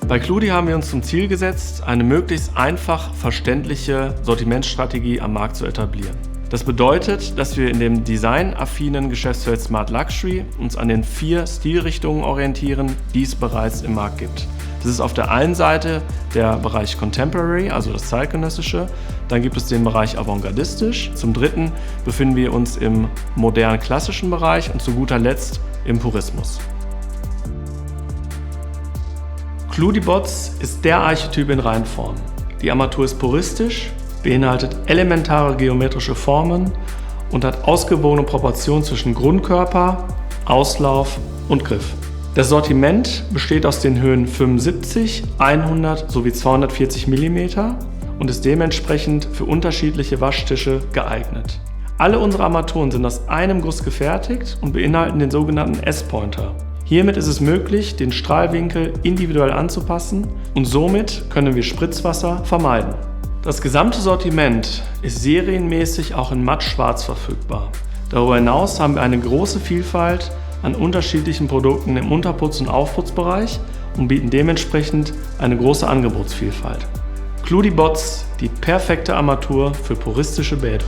Bei Cludi haben wir uns zum Ziel gesetzt, eine möglichst einfach verständliche Sortimentsstrategie am Markt zu etablieren. Das bedeutet, dass wir in dem designaffinen Geschäftsfeld Smart Luxury uns an den 4 Stilrichtungen orientieren, die es bereits im Markt gibt. Das ist auf der einen Seite der Bereich Contemporary, also das Zeitgenössische. Dann gibt es den Bereich Avantgardistisch. Zum Dritten befinden wir uns im modern-klassischen Bereich und zu guter Letzt im Purismus. Cludi Bots ist der Archetyp in Reinform. Die Armatur ist puristisch, beinhaltet elementare geometrische Formen und hat ausgewogene Proportionen zwischen Grundkörper, Auslauf und Griff. Das Sortiment besteht aus den Höhen 75, 100 sowie 240 mm und ist dementsprechend für unterschiedliche Waschtische geeignet. Alle unsere Armaturen sind aus einem Guss gefertigt und beinhalten den sogenannten S-Pointer. Hiermit ist es möglich, den Strahlwinkel individuell anzupassen und somit können wir Spritzwasser vermeiden. Das gesamte Sortiment ist serienmäßig auch in matt-schwarz verfügbar. Darüber hinaus haben wir eine große Vielfalt an unterschiedlichen Produkten im Unterputz- und Aufputzbereich und bieten dementsprechend eine große Angebotsvielfalt. Cludi Bots, die perfekte Armatur für puristische Bäder.